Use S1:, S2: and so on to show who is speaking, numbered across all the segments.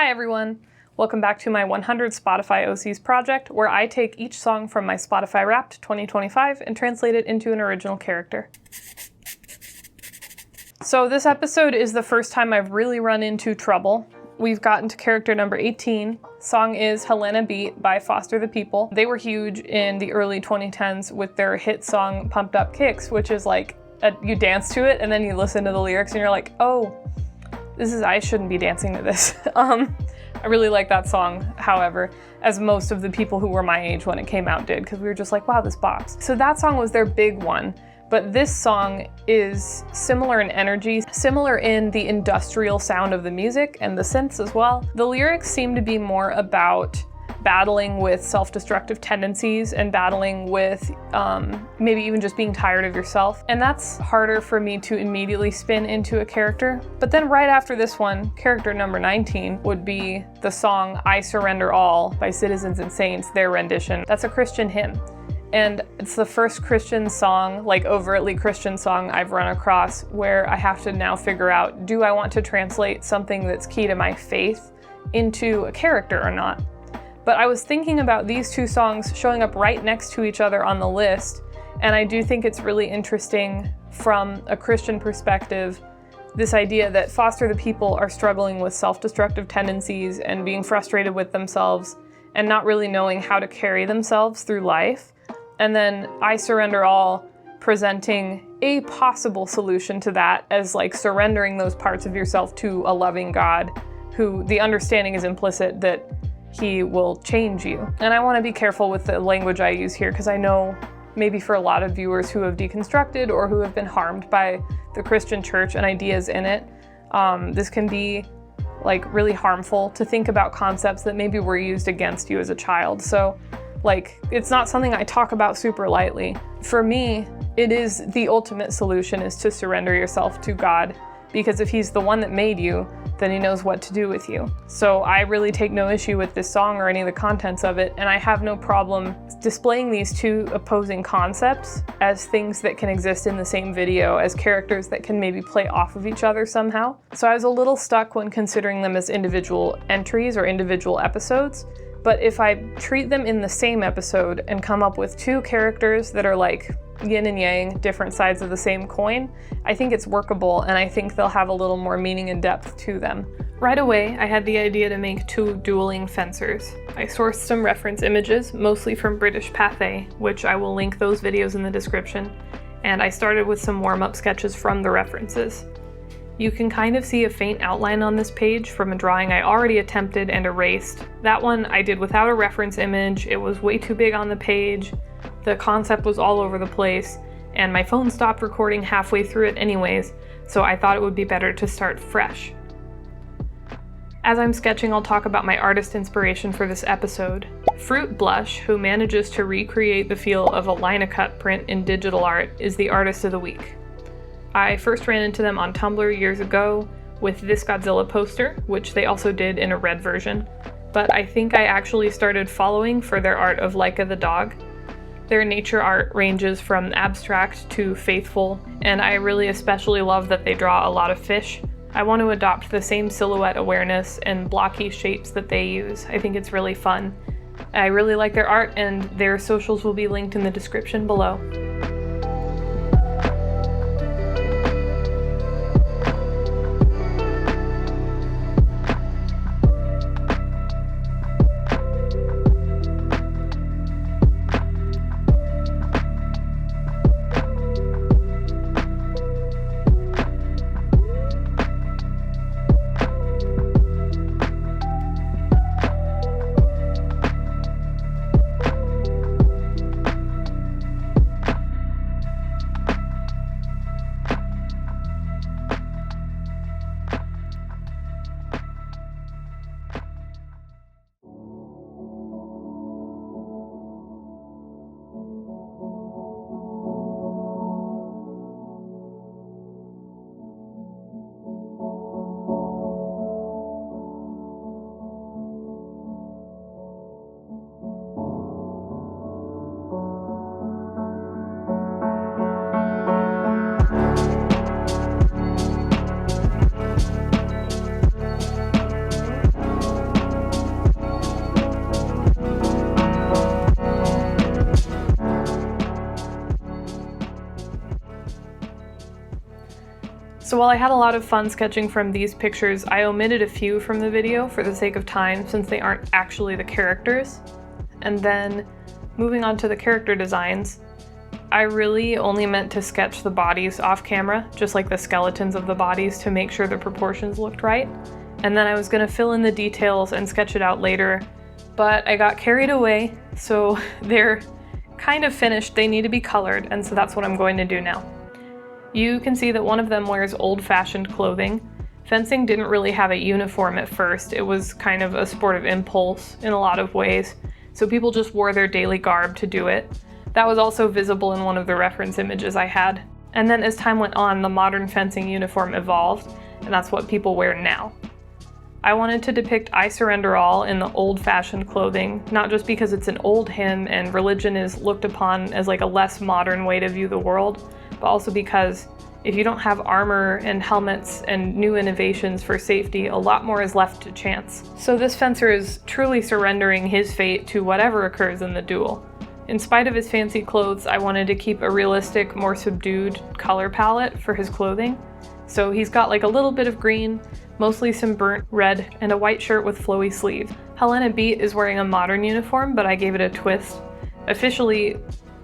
S1: Hi everyone! Welcome back to my 100 Spotify OCs project, where I take each song from my Spotify Wrapped 2025 and translate it into an original character. So this episode is the first time I've really run into trouble. We've gotten to character number 18. Song is Helena Beat by Foster the People. They were huge in the early 2010s with their hit song Pumped Up Kicks, which is like, you dance to it and then you listen to the lyrics and you're like, oh, I shouldn't be dancing to this. I really like that song, however, as most of the people who were my age when it came out did, because we were just like, wow, this bops. So that song was their big one, but this song is similar in energy, similar in the industrial sound of the music and the synths as well. The lyrics seem to be more about battling with self-destructive tendencies and battling with maybe even just being tired of yourself. And that's harder for me to immediately spin into a character. But then right after this one, character number 19 would be the song I Surrender All by Citizens and Saints, their rendition. That's a Christian hymn. And it's the first Christian song, like overtly Christian song I've run across where I have to now figure out, do I want to translate something that's key to my faith into a character or not? But I was thinking about these two songs showing up right next to each other on the list, and I do think it's really interesting from a Christian perspective, this idea that Foster the People are struggling with self-destructive tendencies and being frustrated with themselves and not really knowing how to carry themselves through life. And then I Surrender All presenting a possible solution to that as like surrendering those parts of yourself to a loving God who the understanding is implicit that He will change you. And I want to be careful with the language I use here because I know maybe for a lot of viewers who have deconstructed or who have been harmed by the Christian church and ideas in it, this can be like really harmful to think about concepts that maybe were used against you as a child. So like, it's not something I talk about super lightly. For me, it is the ultimate solution is to surrender yourself to God, because if He's the one that made you, then He knows what to do with you. So I really take no issue with this song or any of the contents of it, and I have no problem displaying these two opposing concepts as things that can exist in the same video, as characters that can maybe play off of each other somehow. So I was a little stuck when considering them as individual entries or individual episodes, but if I treat them in the same episode and come up with two characters that are like yin and yang, different sides of the same coin, I think it's workable, and I think they'll have a little more meaning and depth to them. Right away, I had the idea to make two dueling fencers. I sourced some reference images, mostly from British Pathe, which I will link those videos in the description, and I started with some warm-up sketches from the references. You can kind of see a faint outline on this page from a drawing I already attempted and erased. That one I did without a reference image, it was way too big on the page, the concept was all over the place, and my phone stopped recording halfway through it anyways, so I thought it would be better to start fresh. As I'm sketching, I'll talk about my artist inspiration for this episode. Fruit Blush, who manages to recreate the feel of a line-a-cut print in digital art, is the artist of the week. I first ran into them on Tumblr years ago with this Godzilla poster, which they also did in a red version, but I think I actually started following for their art of Laika the dog. Their nature art ranges from abstract to faithful, and I really especially love that they draw a lot of fish. I want to adopt the same silhouette awareness and blocky shapes that they use. I think it's really fun. I really like their art, and their socials will be linked in the description below. So while I had a lot of fun sketching from these pictures, I omitted a few from the video for the sake of time since they aren't actually the characters. And then moving on to the character designs, I really only meant to sketch the bodies off camera, just like the skeletons of the bodies, to make sure the proportions looked right. And then I was gonna fill in the details and sketch it out later, but I got carried away, so they're kind of finished. They need to be colored, and so that's what I'm going to do now. You can see that one of them wears old-fashioned clothing. Fencing didn't really have a uniform at first. It was kind of a sport of impulse in a lot of ways, so people just wore their daily garb to do it. That was also visible in one of the reference images I had. And then as time went on, the modern fencing uniform evolved, and that's what people wear now. I wanted to depict I Surrender All in the old-fashioned clothing, not just because it's an old hymn and religion is looked upon as like a less modern way to view the world, but also because if you don't have armor and helmets and new innovations for safety, a lot more is left to chance. So this fencer is truly surrendering his fate to whatever occurs in the duel. In spite of his fancy clothes, I wanted to keep a realistic, more subdued color palette for his clothing. So he's got like a little bit of green, mostly some burnt red, and a white shirt with flowy sleeves. Helena Beat is wearing a modern uniform, but I gave it a twist. Officially,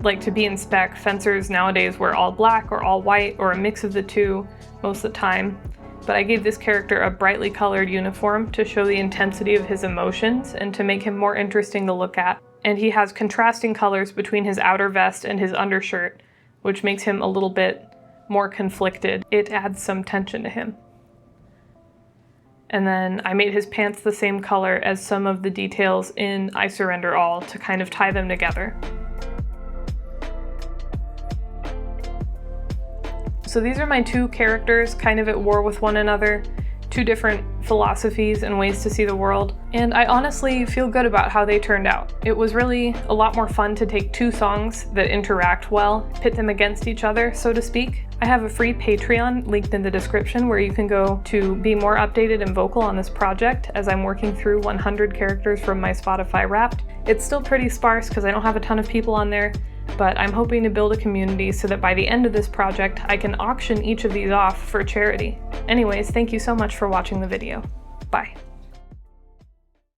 S1: like to be in spec, fencers nowadays wear all black or all white or a mix of the two most of the time, but I gave this character a brightly colored uniform to show the intensity of his emotions and to make him more interesting to look at. And he has contrasting colors between his outer vest and his undershirt, which makes him a little bit more conflicted. It adds some tension to him. And then I made his pants the same color as some of the details in I Surrender All to kind of tie them together. So these are my two characters kind of at war with one another, two different philosophies and ways to see the world, and I honestly feel good about how they turned out. It was really a lot more fun to take two songs that interact well, pit them against each other, so to speak. I have a free Patreon linked in the description where you can go to be more updated and vocal on this project as I'm working through 100 characters from my Spotify Wrapped. It's still pretty sparse because I don't have a ton of people on there, but I'm hoping to build a community so that by the end of this project, I can auction each of these off for charity. Anyways, thank you so much for watching the video. Bye.